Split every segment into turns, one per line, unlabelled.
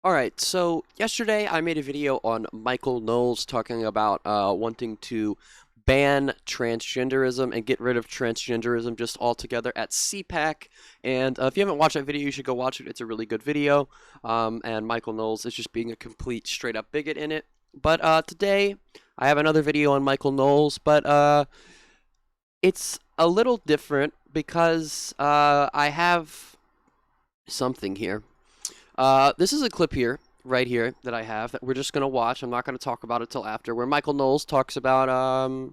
All right, so yesterday I made a video on Michael Knowles talking about wanting to ban transgenderism and get rid of transgenderism just altogether at CPAC. And if you haven't watched that video, you should go watch it. It's a really good video. And Michael Knowles is just being a complete straight up bigot in it. But today I have another video on Michael Knowles, but it's a little different because I have something here. This is a clip here, right here, that I have that we're just going to watch. I'm not going to talk about it till after, where Michael Knowles talks about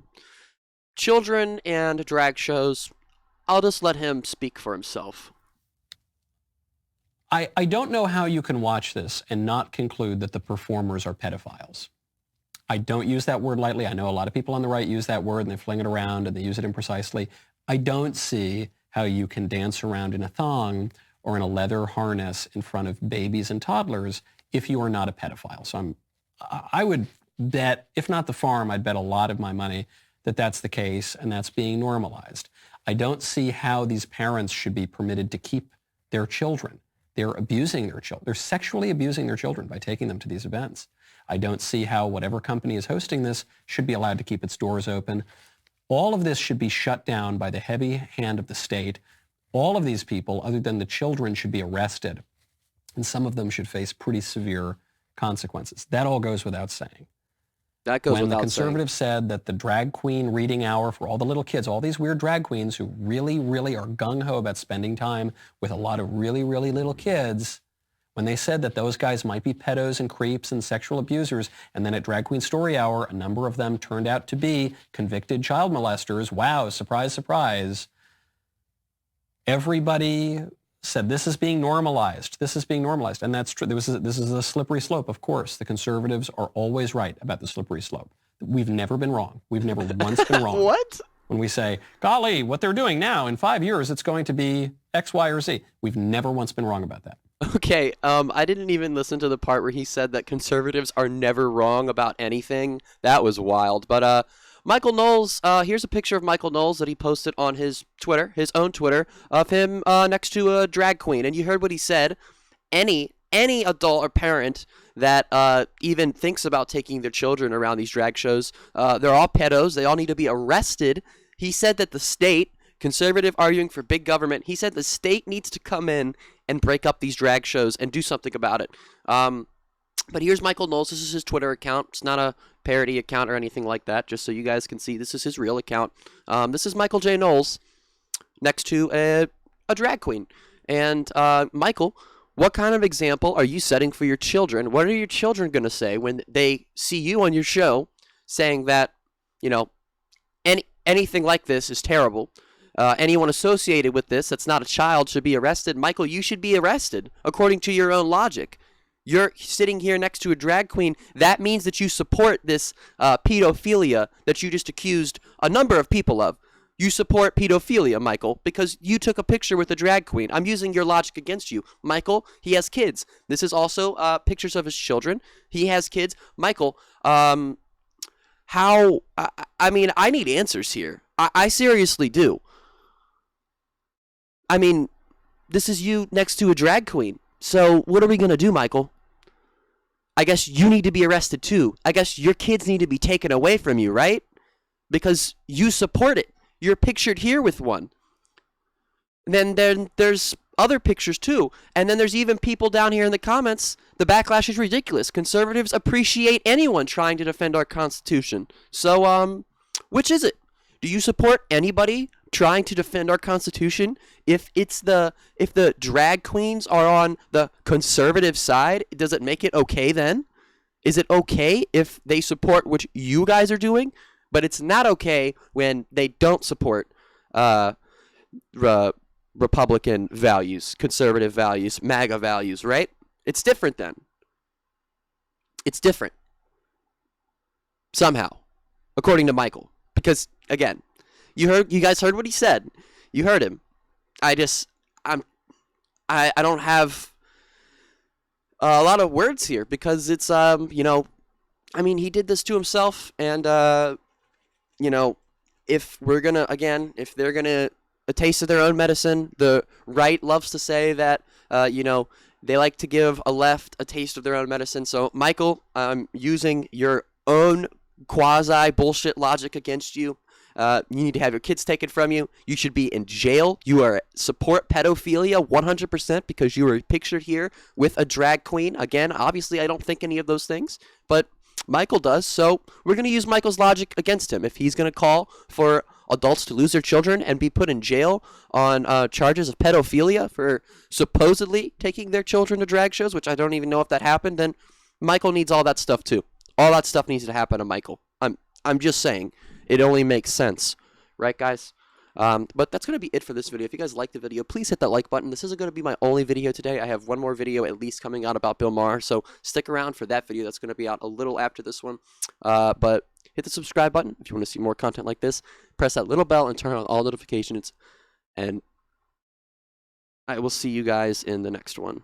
children and drag shows. I'll just let him speak for himself.
I don't know how you can watch this and not conclude that the performers are pedophiles. I don't use that word lightly. I know a lot of people on the right use that word and they fling it around and they use it imprecisely. I don't see how you can dance around in a thong or in a leather harness in front of babies and toddlers if you are not a pedophile. So I would bet, if not the farm, I'd bet a lot of my money that that's the case and that's being normalized. I don't see how these parents should be permitted to keep their children. They're abusing their children. They're sexually abusing their children by taking them to these events. I don't see how whatever company is hosting this should be allowed to keep its doors open. All of this should be shut down by the heavy hand of the state. All of these people, other than the children, should be arrested. And some of them should face pretty severe consequences. That all goes without saying.
That goes
When the
without
conservatives said that the drag queen reading hour for all the little kids, all these weird drag queens who really, really are gung-ho about spending time with a lot of really, really little kids, when they said that those guys might be pedos and creeps and sexual abusers, and then at Drag Queen Story Hour, a number of them turned out to be convicted child molesters. Wow, surprise, surprise. Everybody said this is being normalized. This is being normalized. And that's true. This is a slippery slope, of course. The conservatives are always right about the slippery slope. We've never been wrong. We've never once been wrong.
What?
When we say, golly, what they're doing now, in 5 years, it's going to be X, Y, or Z. We've never once been wrong about that.
Okay, I didn't even listen to the part where he said that conservatives are never wrong about anything. That was wild. But Michael Knowles, here's a picture of Michael Knowles that he posted on his Twitter, his own Twitter, of him next to a drag queen. And you heard what he said. Any adult or parent that even thinks about taking their children around these drag shows, they're all pedos. They all need to be arrested. He said that the state, conservative arguing for big government, he said the state needs to come in and break up these drag shows and do something about it. But here's Michael Knowles. This is his Twitter account. It's not a parody account or anything like that, just so you guys can see this is his real account. This is Michael J. Knowles next to a drag queen. And Michael, what kind of example are you setting for your children? What are your children going to say when they see you on your show saying that, you know, anything like this is terrible? Anyone associated with this that's not a child should be arrested. Michael, you should be arrested according to your own logic. You're sitting here next to a drag queen. That means that you support this pedophilia that you just accused a number of people of. You support pedophilia, Michael, because you took a picture with a drag queen. I'm using your logic against you. Michael, he has kids. This is also pictures of his children. He has kids. Michael, how, I mean, I need answers here. I seriously do. I mean, this is you next to a drag queen. So what are we going to do, Michael? I guess you need to be arrested too. I guess your kids need to be taken away from you, right? Because you support it. You're pictured here with one. And then there's other pictures too. And then there's even people down here in the comments. The backlash is ridiculous. Conservatives appreciate anyone trying to defend our Constitution. So, which is it? Do you support anybody trying to defend our Constitution? If the drag queens are on the conservative side, does it make it okay then? Is it okay if they support what you guys are doing? But it's not okay when they don't support Republican values, conservative values, MAGA values, right? It's different then. It's different. Somehow, according to Michael. Because, again, you guys heard what he said. You heard him. I don't have a lot of words here because it's, you know, I mean, he did this to himself and, you know, if we're going to, again, if they're going to a taste of their own medicine, the right loves to say that, you know, they like to give a left a taste of their own medicine. So, Michael, I'm using your own quasi bullshit logic against you. You need to have your kids taken from you. You should be in jail. You are support pedophilia 100% because you were pictured here with a drag queen. Again, obviously, I don't think any of those things, but Michael does. So we're going to use Michael's logic against him. If he's going to call for adults to lose their children and be put in jail on charges of pedophilia for supposedly taking their children to drag shows, which I don't even know if that happened, then Michael needs all that stuff too. All that stuff needs to happen to Michael. I'm just saying. It only makes sense. Right, guys? But that's going to be it for this video. If you guys liked the video, please hit that like button. This isn't going to be my only video today. I have one more video at least coming out about Bill Maher, so stick around for that video. That's going to be out a little after this one. But hit the subscribe button if you want to see more content like this. Press that little bell and turn on all notifications. And I will see you guys in the next one.